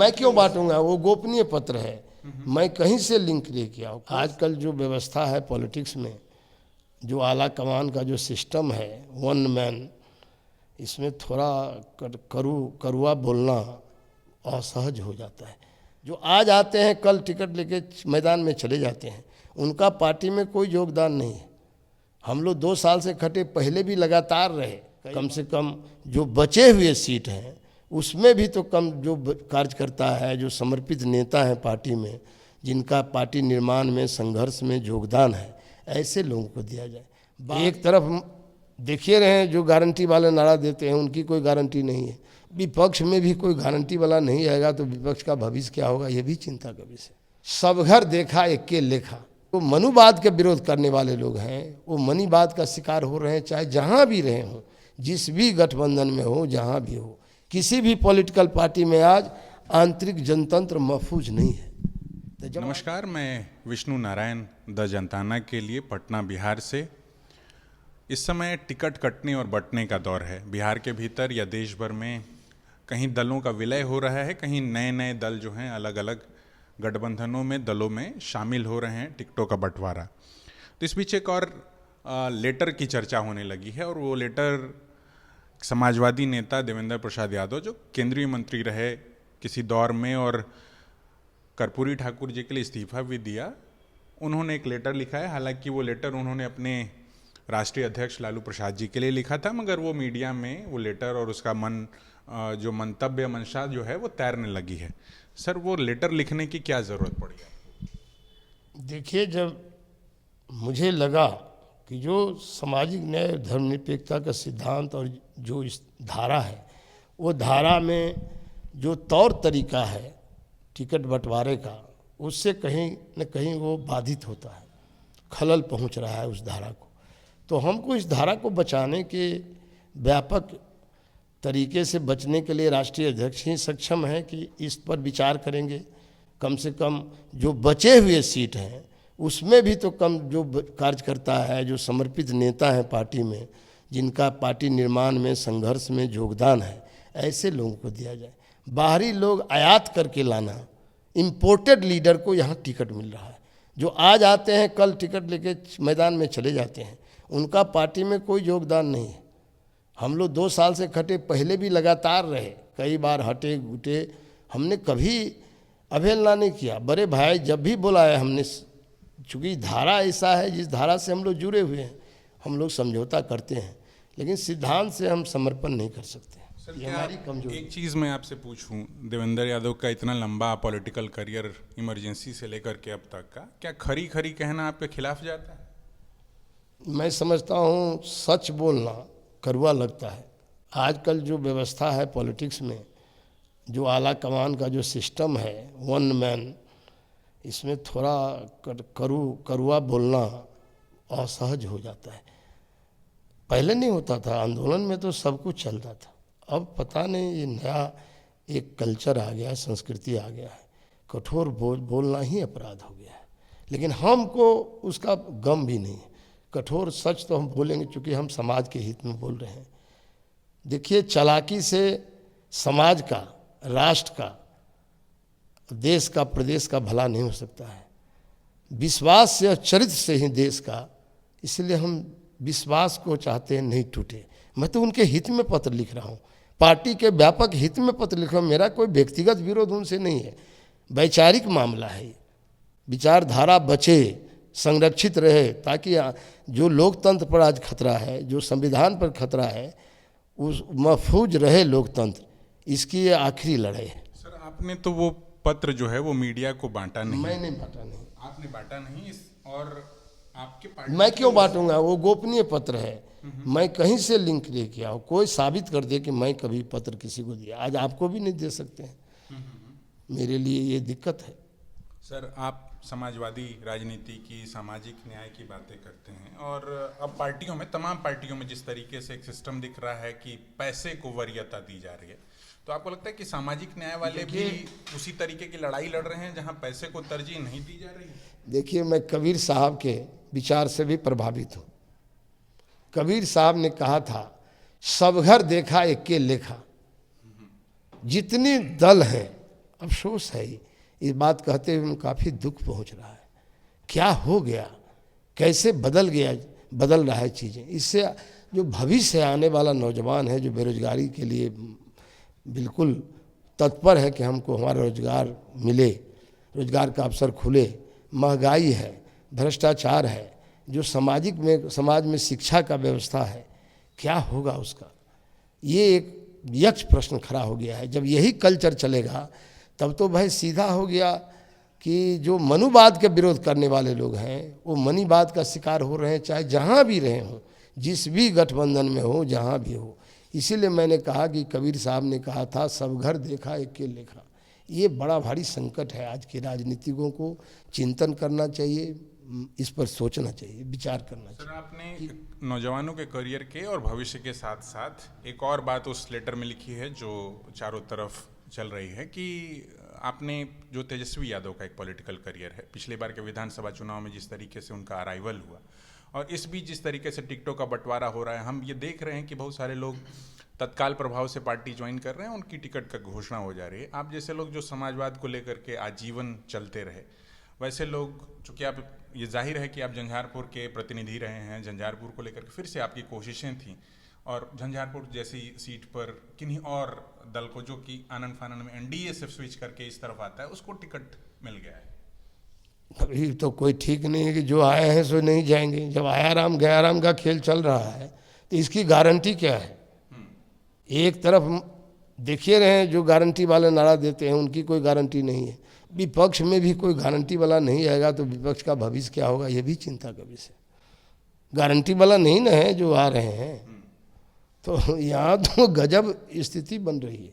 मैं क्यों बांटूंगा, वो गोपनीय पत्र है। मैं कहीं से लिंक लेके आऊँ। आजकल जो व्यवस्था है पॉलिटिक्स में, जो आला कमान का जो सिस्टम है, वन मैन, इसमें थोड़ा करुआ बोलना असहज हो जाता है। जो आज आते हैं कल टिकट लेके मैदान में चले जाते हैं, उनका पार्टी में कोई योगदान नहीं है। हम लोग 2 साल से खटे, पहले भी लगातार रहे। कम से कम जो बचे हुए सीट हैं उसमें भी तो कम जो कार्यकर्ता है, जो समर्पित नेता हैं पार्टी में, जिनका पार्टी निर्माण में, संघर्ष में योगदान है, ऐसे लोगों को दिया जाए। एक तरफ देखिए रहे हैं जो गारंटी वाले नारा देते हैं, उनकी कोई गारंटी नहीं है। विपक्ष में भी कोई गारंटी वाला नहीं आएगा तो विपक्ष का भविष्य क्या होगा, ये भी चिंता का विषय। सब घर देखा एक के लेखा। तो मनुवाद के विरोध करने वाले लोग हैं, वो मनीवाद का शिकार हो रहे हैं, चाहे जहाँ भी रहे हों, जिस भी गठबंधन में हो, जहाँ भी हो। किसी भी पॉलिटिकल पार्टी में आज आंतरिक जनतंत्र महफूज नहीं है। नमस्कार, मैं विष्णु नारायण द जनताना के लिए पटना बिहार से। इस समय टिकट कटने और बंटने का दौर है। बिहार के भीतर या देश भर में कहीं दलों का विलय हो रहा है, कहीं नए नए दल जो हैं अलग अलग गठबंधनों में, दलों में शामिल हो रहे हैं, टिकटों का बंटवारा। तो इस बीच एक और लेटर की चर्चा होने लगी है, और वो लेटर समाजवादी नेता देवेंद्र प्रसाद यादव, जो केंद्रीय मंत्री रहे किसी दौर में और कर्पूरी ठाकुर जी के लिए इस्तीफा भी दिया, उन्होंने एक लेटर लिखा है। हालांकि वो लेटर उन्होंने अपने राष्ट्रीय अध्यक्ष लालू प्रसाद जी के लिए लिखा था, मगर वो मीडिया में वो लेटर और उसका जो मंतव्य, मंशा जो है वो तैरने लगी है। सर, वो लेटर लिखने की क्या ज़रूरत पड़ी आपको? देखिए, जब मुझे लगा कि जो सामाजिक न्याय, धर्मनिरपेक्षता का सिद्धांत और जो इस धारा है, वो धारा में जो तौर तरीका है टिकट बंटवारे का, उससे कहीं न कहीं वो बाधित होता है, खलल पहुंच रहा है उस धारा को। तो हमको इस धारा को बचाने के व्यापक तरीके से बचने के लिए राष्ट्रीय अध्यक्ष ही सक्षम है कि इस पर विचार करेंगे। कम से कम जो बचे हुए सीट हैं उसमें भी तो कम जो कार्यकर्ता है, जो समर्पित नेता हैं पार्टी में, जिनका पार्टी निर्माण में, संघर्ष में योगदान है, ऐसे लोगों को दिया जाए। बाहरी लोग आयात करके लाना, इम्पोर्टेड लीडर को यहाँ टिकट मिल रहा है। जो आज आते हैं कल टिकट लेके मैदान में चले जाते हैं, उनका पार्टी में कोई योगदान नहीं है। हम लोग 2 साल से खटे, पहले भी लगातार रहे, कई बार हटे गुटे, हमने कभी अवहेलना नहीं किया। बड़े भाई जब भी बुलाए हमने, चूँकि धारा ऐसा है जिस धारा से हम लोग जुड़े हुए हैं, हम लोग समझौता करते हैं, लेकिन सिद्धांत से हम समर्पण नहीं कर सकते। सर, हमारी कमजोरी। एक चीज़ मैं आपसे पूछूं, देवेंद्र यादव का इतना लंबा पॉलिटिकल करियर, इमरजेंसी से लेकर के अब तक का, क्या खरी खरी कहना आपके खिलाफ जाता है? मैं समझता हूँ सच बोलना कड़वा लगता है। आजकल जो व्यवस्था है पॉलिटिक्स में, जो आला कमान का जो सिस्टम है, वन मैन, इसमें थोड़ा करुआ बोलना असहज हो जाता है। पहले नहीं होता था, आंदोलन में तो सब कुछ चलता था। अब पता नहीं ये नया एक कल्चर आ गया है, संस्कृति आ गया है, कठोर बोलना ही अपराध हो गया है। लेकिन हमको उसका गम भी नहीं है। कठोर सच तो हम बोलेंगे, चूँकि हम समाज के हित में बोल रहे हैं। देखिए, चालाकी से समाज का, राष्ट्र का, देश का, प्रदेश का भला नहीं हो सकता है। विश्वास से और चरित्र से ही देश का, इसलिए हम विश्वास को चाहते हैं नहीं टूटे। मैं तो उनके हित में पत्र लिख रहा हूँ, पार्टी के व्यापक हित में पत्र लिख रहा हूँ। मेरा कोई व्यक्तिगत विरोध उनसे नहीं है, वैचारिक मामला है। विचारधारा बचे, संरक्षित रहे, ताकि जो लोकतंत्र पर आज खतरा है, जो संविधान पर खतरा है, उस महफूज रहे लोकतंत्र। इसकी ये आखिरी लड़ाई है। सर, आपने तो वो पत्र जो है वो मीडिया को बांटा नहीं? मैंने बांटा नहीं। आपने बांटा नहीं, और आपके पार्टी मैं क्यों बांटूंगा, वो गोपनीय पत्र है। मैं कहीं से लिंक लेके आऊँ, कोई साबित कर दे कि मैं कभी पत्र किसी को दिया। आज आपको भी नहीं दे सकते हैं, मेरे लिए ये दिक्कत है। सर, आप समाजवादी राजनीति की, सामाजिक न्याय की बातें करते हैं, और अब पार्टियों में, तमाम पार्टियों में जिस तरीके से एक सिस्टम दिख रहा है कि पैसे को वरीयता दी जा रही है, तो आपको लगता है कि सामाजिक न्याय वाले भी उसी तरीके की लड़ाई लड़ रहे हैं जहां पैसे को तरजीह नहीं दी जा रही है? देखिए, मैं कबीर साहब के विचार से भी प्रभावित हूँ। कबीर साहब ने कहा था, सब घर देखा एक के लेखा। जितनी दल हैं अफसोस है। इस बात कहते हुए काफ़ी दुख पहुंच रहा है। क्या हो गया, कैसे बदल रहा है चीज़ें। इससे जो भविष्य आने वाला नौजवान है, जो बेरोजगारी के लिए बिल्कुल तत्पर है कि हमको हमारा रोजगार मिले, रोजगार का अवसर खुले, महंगाई है, भ्रष्टाचार है, जो समाज में शिक्षा का व्यवस्था है, क्या होगा उसका। ये एक यक्ष प्रश्न खड़ा हो गया है। जब यही कल्चर चलेगा तब तो भाई सीधा हो गया कि जो मनुवाद के विरोध करने वाले लोग हैं वो मनीवाद का शिकार हो रहे हैं, चाहे जहाँ भी रहे हों, जिस भी गठबंधन में हो, जहाँ भी हो। इसीलिए मैंने कहा कि कबीर साहब ने कहा था, सब घर देखा एक के लेखा। ये बड़ा भारी संकट है। आज के राजनीतिकों को चिंतन करना चाहिए, इस पर सोचना चाहिए, विचार करना चाहिए। सर, आपने नौजवानों के करियर के और भविष्य के साथ साथ एक और बात उस लेटर में लिखी है जो चारों तरफ चल रही है कि आपने जो तेजस्वी यादव का एक पॉलिटिकल करियर है, पिछले बार के विधानसभा चुनाव में जिस तरीके से उनका अराइवल हुआ और इस बीच जिस तरीके से टिकटों का बंटवारा हो रहा है, हम ये देख रहे हैं कि बहुत सारे लोग तत्काल प्रभाव से पार्टी ज्वाइन कर रहे हैं, उनकी टिकट का घोषणा हो जा रही है। आप जैसे लोग जो समाजवाद को लेकर के आजीवन चलते रहे, वैसे लोग, चूँकि आप, ये जाहिर है कि आप झंझारपुर के प्रतिनिधि रहे हैं, झंझारपुर को लेकर फिर से आपकी कोशिशें थीं और झंझारपुर जैसी सीट पर किन्हीं और दल को, जो कि आनन फानन में एनडीए से स्विच करके इस तरफ आता है, उसको टिकट मिल गया है। अभी तो कोई ठीक नहीं है कि जो आए हैं सो नहीं जाएंगे। जब आया राम गया राम का खेल चल रहा है तो इसकी गारंटी क्या है। एक तरफ देखिए रहे हैं जो गारंटी वाले नारा देते हैं, उनकी कोई गारंटी नहीं है। विपक्ष में भी कोई गारंटी वाला नहीं आएगा तो विपक्ष का भविष्य क्या होगा, ये भी चिंता का विषय। गारंटी वाला नहीं ना है जो आ रहे हैं, तो यहाँ तो गजब स्थिति बन रही है।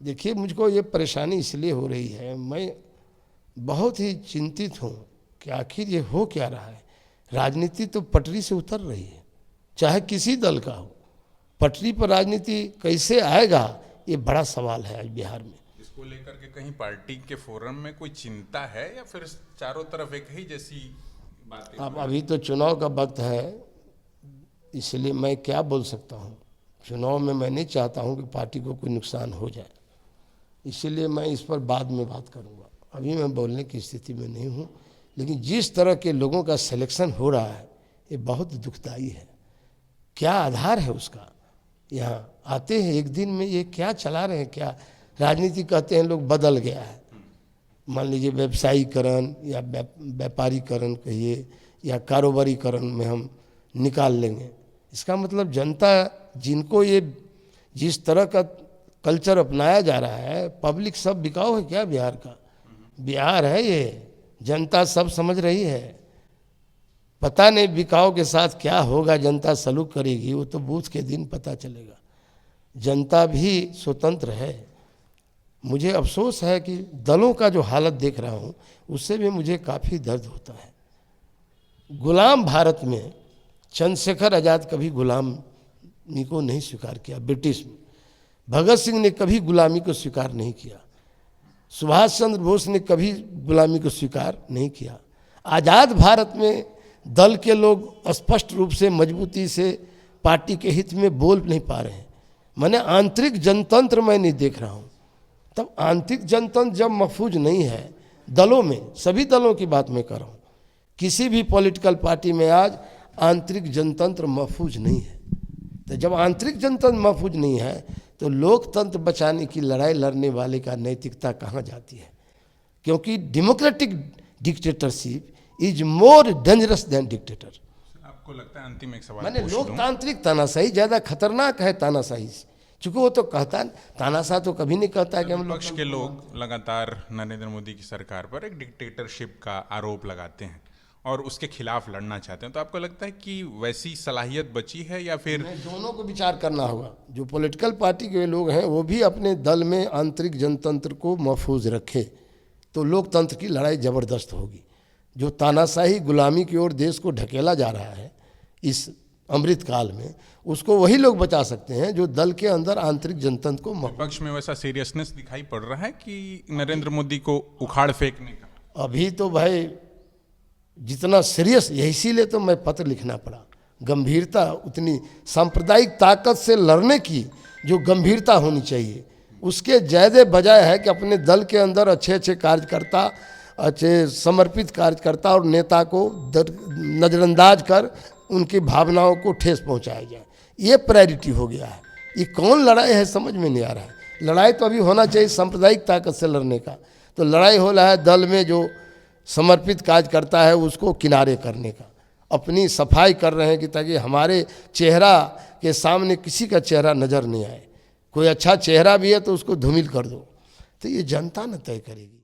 देखिए, मुझको ये परेशानी इसलिए हो रही है, मैं बहुत ही चिंतित हूँ कि आखिर ये हो क्या रहा है। राजनीति तो पटरी से उतर रही है, चाहे किसी दल का हो। पटरी पर राजनीति कैसे आएगा, ये बड़ा सवाल है आज बिहार में। इसको लेकर के कहीं पार्टी के फोरम में कोई चिंता है या फिर चारों तरफ एक ही जैसी बातें? अब अभी तो चुनाव का वक्त है, इसलिए मैं क्या बोल सकता हूँ। चुनाव में मैं नहीं चाहता हूँ कि पार्टी को कोई नुकसान हो जाए, इसीलिए मैं इस पर बाद में बात करूँगा। अभी मैं बोलने की स्थिति में नहीं हूँ। लेकिन जिस तरह के लोगों का सिलेक्शन हो रहा है ये बहुत दुखदाई है। क्या आधार है उसका। यहाँ आते हैं एक दिन में ये क्या चला रहे हैं, क्या राजनीति कहते हैं लोग बदल गया है। मान लीजिए व्यवसायीकरण या व्यापारीकरण कहिए या कारोबारीकरण में हम निकाल लेंगे। इसका मतलब जनता जिनको ये जिस तरह का कल्चर अपनाया जा रहा है, पब्लिक सब बिकाऊ है क्या बिहार का। बिहार है ये, जनता सब समझ रही है। पता नहीं बिकाऊ के साथ क्या होगा, जनता सलूक करेगी, वो तो बूथ के दिन पता चलेगा। जनता भी स्वतंत्र है। मुझे अफसोस है कि दलों का जो हालत देख रहा हूँ उससे भी मुझे काफ़ी दर्द होता है। गुलाम भारत में चंद्रशेखर आज़ाद कभी गुलामी को नहीं स्वीकार किया। ब्रिटिश में भगत सिंह ने कभी गुलामी को स्वीकार नहीं किया। सुभाष चंद्र बोस ने कभी गुलामी को स्वीकार नहीं किया। आज़ाद भारत में दल के लोग स्पष्ट रूप से मजबूती से पार्टी के हित में बोल नहीं पा रहे हैं। मैंने आंतरिक जनतंत्र मैं नहीं देख रहा हूँ। तब आंतरिक जनतंत्र जब महफूज नहीं है दलों में, सभी दलों की बात मैं कर रहा हूँ, किसी भी पॉलिटिकल पार्टी में आज आंतरिक जनतंत्र महफूज नहीं है। तो जब आंतरिक जनतंत्र महफूज नहीं है तो लोकतंत्र बचाने की लड़ाई लड़ने वाले का नैतिकता कहाँ जाती है। क्योंकि democratic dictatorship is more dangerous than dictator. आपको लगता है, अंतिम एक सवाल मैंने पूछ लूं। लोकतांत्रिक तानाशाही ज़्यादा खतरनाक है तानाशाही से, चूँकि वो तो कहता है, तानाशाह तो कभी नहीं कहता है कि हम विपक्ष के लोग लगातार नरेंद्र मोदी की सरकार पर एक डिक्टेटरशिप का आरोप लगाते हैं और उसके खिलाफ लड़ना चाहते हैं। तो आपको लगता है कि वैसी सलाहियत बची है या फिर? दोनों को विचार करना होगा। जो पॉलिटिकल पार्टी के लोग हैं वो भी अपने दल में आंतरिक जनतंत्र को महफूज रखे तो लोकतंत्र की लड़ाई ज़बरदस्त होगी। जो तानाशाही गुलामी की ओर देश को ढकेला जा रहा है इस अमृत काल में, उसको वही लोग बचा सकते हैं जो दल के अंदर आंतरिक जनतंत्र को। विपक्ष में वैसा सीरियसनेस दिखाई पड़ रहा है कि नरेंद्र मोदी को उखाड़ फेंकने का? अभी तो भाई जितना सीरियस, इसीलिए तो मैं पत्र लिखना पड़ा। गंभीरता, उतनी सांप्रदायिक ताकत से लड़ने की जो गंभीरता होनी चाहिए उसके ज़्यादा बजाय है कि अपने दल के अंदर अच्छे अच्छे कार्यकर्ता, अच्छे समर्पित कार्यकर्ता और नेता को नज़रअंदाज कर उनकी भावनाओं को ठेस पहुंचाया जाए। ये प्रायोरिटी हो गया है। ये कौन लड़ाई है समझ में नहीं आ रहा है। लड़ाई तो अभी होना चाहिए सांप्रदायिक ताकत से लड़ने का, तो लड़ाई हो रहा है दल में जो समर्पित कार्य करता है उसको किनारे करने का। अपनी सफाई कर रहे हैं कि ताकि हमारे चेहरा के सामने किसी का चेहरा नज़र नहीं आए। कोई अच्छा चेहरा भी है तो उसको धूमिल कर दो। तो ये जनता न तय करेगी।